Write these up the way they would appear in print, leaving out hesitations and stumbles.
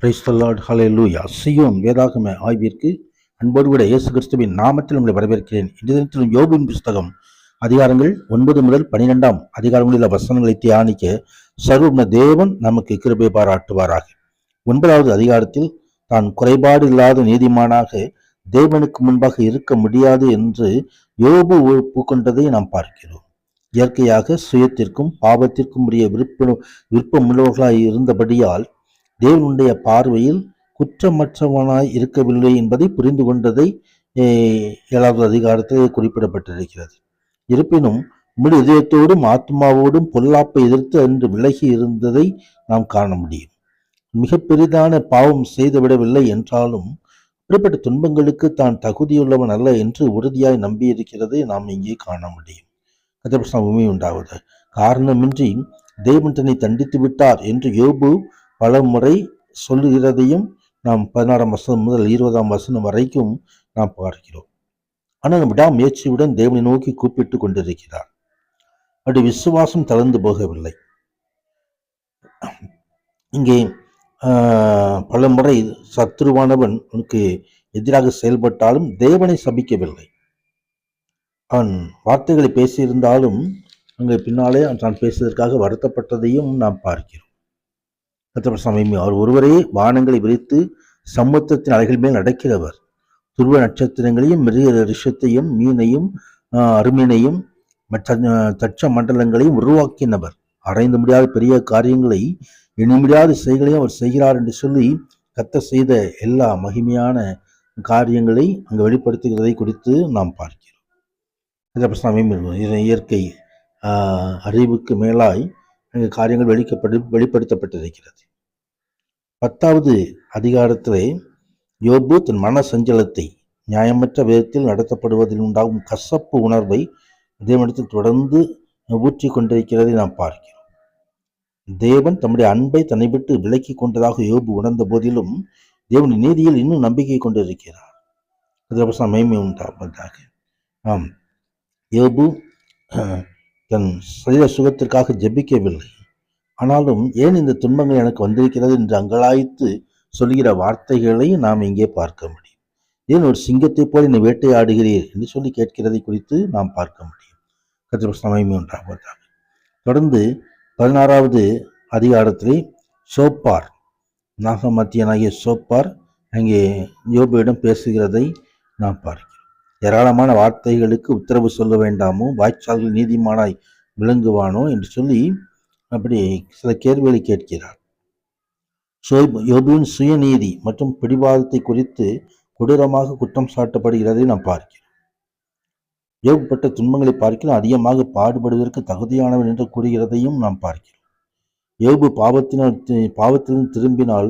Praise the Lord, ஹல்லேலூயா. சீயோன் வேதாகம ஆய்விற்கு அன்போடு கூட இயேசு கிறிஸ்துவின் நாமத்தில் உங்களை வரவேற்கிறேன். இன்றைய தினத்திலும் யோபின் புஸ்தகம் அதிகாரங்கள் 9 முதல் 12 அதிகாரங்களில் வசனங்களை தியானிக்க சர்வ தேவன் நமக்கு கிருபை பாராட்டுவாராக. 9வது அதிகாரத்தில் தான் குறைபாடு இல்லாத நீதிமானாக தேவனுக்கு முன்பாக இருக்க முடியாது என்று யோபு ஒப்புக்கொண்டதை நாம் பார்க்கிறோம். இயற்கையாக சுயத்திற்கும் பாவத்திற்கும் உரிய விருப்பமுள்ளவர்களாய் இருந்தபடியால் தேவனுடைய பார்வையில் குற்றமற்றவனாய் இருக்கவில்லை என்பதை புரிந்து கொண்டதை 7வது அதிகாரத்தில் குறிப்பிடப்பட்டிருக்கிறது. இருப்பினும் முழு இதயத்தோடும் ஆத்மாவோடும் பொல்லாப்பை எதிர்த்து அன்று விலகி இருந்ததை நாம் காண முடியும். மிக பெரிதான பாவம் செய்துவிடவில்லை என்றாலும் அப்படிப்பட்ட துன்பங்களுக்கு தான் தகுதியுள்ளவன் அல்ல என்று உறுதியாய் நம்பியிருக்கிறதை நாம் இங்கே காண முடியும். கர்த்தருக்கு உண்மை உண்டாவது. காரணமின்றி தேவன் தன்னை தண்டித்து விட்டார் என்று யோபு பல முறை சொல்லுகிறதையும் நாம் 16ஆம் வசனம் முதல் 20ஆம் வசனம் வரைக்கும் நாம் பார்க்கிறோம். ஆனால் விடாமுயற்சியுடன் தேவனை நோக்கி கூப்பிட்டு கொண்டிருக்கிறார். அப்படி விசுவாசம் தளர்ந்து போகவில்லை. இங்கே பல முறை சத்துருவானவன் உனக்கு எதிராக செயல்பட்டாலும் தேவனை சபிக்கவில்லை. அவன் வார்த்தைகளை பேசியிருந்தாலும் அங்கே பின்னாலே தான் பேசுவதற்காக வருத்தப்பட்டதையும் நாம் பார்க்கிறோம். அவர் ஒருவரே வானங்களை விரித்து சமுத்திரத்தின் அலைகள் மேல் நடக்கிறவர். துருவ நட்சத்திரங்களையும் மிருக ரிஷத்தையும் மீனையும் அருமீனையும் தட்ச மண்டலங்களையும் உருவாக்கினவர். அடைந்து முடியாத பெரிய காரியங்களை எண்ண முடியாத செய்களையும் அவர் செய்கிறார் என்று சொல்லி கர்த்தர் செய்த எல்லா மகிமையான காரியங்களை அங்கு வெளிப்படுத்துகிறதை குறித்து நாம் பார்க்கிறோம். இயற்கை அறிவுக்கு மேலாய் காரியங்கள் வெளிப்படுத்தப்பட்டிருக்கிறது. 10வது அதிகாரத்திலே யோபு தன் மன சஞ்சலத்தை நியாயமற்ற விதத்தில் நடத்தப்படுவதில் உண்டாகும் கசப்பு உணர்வை தேவனிடத்தில் தொடர்ந்து ஊற்றி கொண்டிருக்கிறதை நாம் பார்க்கிறோம். தேவன் தம்முடைய அன்பை தன்னை விட்டு விலக்கி கொண்டதாக யோபு உணர்ந்த போதிலும் தேவனின் நீதியில் இன்னும் நம்பிக்கை கொண்டிருக்கிறார். மேன்மை உண்டாவதாக. ஆம், யோபு தன் சரீர சுகத்திற்காக ஜெபிக்கவில்லை. ஆனாலும் ஏன் இந்த துன்பங்கள் எனக்கு வந்திருக்கிறது என்று அங்கலாய்த்து சொல்கிற வார்த்தைகளை நாம் இங்கே பார்க்க முடியும். ஏன் ஒரு சிங்கத்தை போல என்னை வேட்டையாடுகிறீர் என்று சொல்லி கேட்கிறதை குறித்து நாம் பார்க்க முடியும். கர்த்தருக்கு உண்டாவதாக. தொடர்ந்து 16வது அதிகாரத்திலே சோப்பார் நாகமத்தியனாகிய சோப்பார் அங்கே யோபுவிடம் பேசுகிறதை நாம் பார்க்கிறோம். ஏராளமான வார்த்தைகளுக்கு உத்தரவு சொல்ல வேண்டாமோ, வாய்ச்சால்கள் நீதிமானாய் விளங்குவானோ என்று சொல்லி அப்படி சில கேள்விகளை கேட்கிறார். யோபுவின் சுயநீதி மற்றும் பிடிவாதத்தை குறித்து கொடூரமாக குற்றம் சாட்டப்படுகிறதை நாம் பார்க்கிறோம். யோபு பட்ட துன்பங்களை பார்க்கலாம் அதிகமாக பாடுபடுவதற்கு தகுதியானவன் என்று கூறுகிறதையும் நாம் பார்க்கிறோம். யோபு பாவத்திலிருந்து திரும்பினால்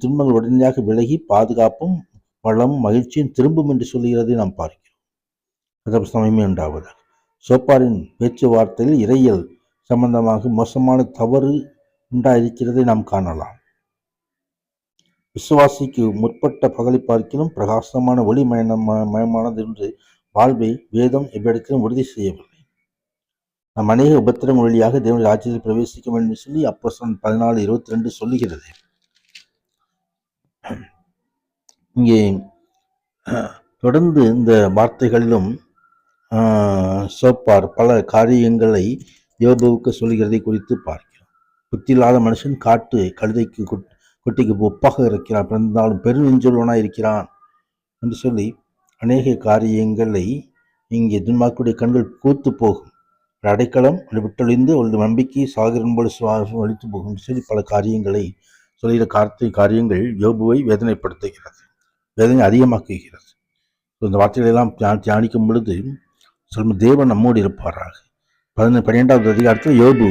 துன்பங்கள் உடனடியாக விலகி பாதுகாப்பும் வளமும் மகிழ்ச்சியும் திரும்பும் என்று சொல்லுகிறதை நாம் பார்க்கிறோம். சமயமே உண்டாவது. சோப்பாரின் பேச்சுவார்த்தையில் இறையல் சம்பந்தமாக மோசமான தவறு உண்டாயிருக்கிறதை நாம் காணலாம். விசுவாசிக்கு முற்பட்ட பகலை பார்க்கிலும் பிரகாசமான ஒளி மயமானது என்று வாழ்வை வேதம் எவ்விடத்திலும் உறுதி செய்யவில்லை. நாம் அநேக உபத்திரம் வழியாக தேவனுடைய ராஜ்யத்தில் பிரவேசிக்க வேண்டும் என்று சொல்லி அப்போஸ்தலர் 14:22 சொல்லுகிறது. இங்கே தொடர்ந்து இந்த வார்த்தைகளிலும் சோப்பார் பல காரியங்களை யோபுவுக்கு சொல்கிறதை குறித்து பார்க்கிறோம். புத்தியில்லாத மனுஷன் கழுதைக்கு குட்டிக்கு ஒப்பாக இருக்கிறான், பிறந்தாலும் பெருநெஞ்சுள்ளவனாய் இருக்கிறான் என்று சொல்லி அநேக காரியங்களை இங்கே துன்மார்க்குடைய கண்கள் கூத்து போகும், அடைக்கலம் விட்டொழிந்து ஒரு நம்பிக்கை சாகரன் போல சுவாசம் அழித்து போகும் சொல்லி பல காரியங்களை சொல்கிற காரியங்கள் யோபுவை வேதனைப்படுத்துகிறது, வேதனை அதிகமாக்குகிறது. இந்த வார்த்தைகளை எல்லாம் தியானிக்கும் பொழுது சொல்லும் தேவன் நம்மோடு இருப்பாராக. 12வது அதிகாரத்தில் யோபு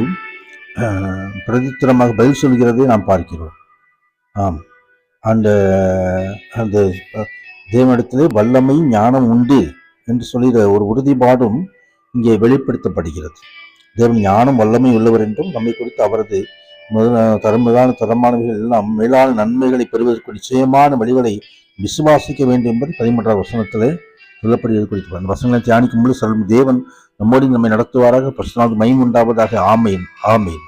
பிரதித்திரமாக பதில் சொல்கிறதை நாம் பார்க்கிறோம். அந்த தேவனிடத்திலே வல்லமையும் ஞானம் உண்டு என்று சொல்கிற ஒரு உறுதிப்பாடும் இங்கே வெளிப்படுத்தப்படுகிறது. தேவன் ஞானம் வல்லமை உள்ளவர் என்றும் நம்மை குறித்து அவரது தரமானவைகள் எல்லாம் மேலான நன்மைகளை பெறுவதற்கு நிச்சயமான வழிகளை விசுவாசிக்க வேண்டும் என்பது 13வது வசனத்திலே சொல்லப்படுகிறது குறித்து அந்த வசனங்களை தியானிக்கும் பொழுது சொல்லும் தேவன் நம்மோடு நம்மை நடத்துவாராக. பரிசுத்தமானவருக்கு மகிமை உண்டாவதாக. ஆமேன், ஆமேன்.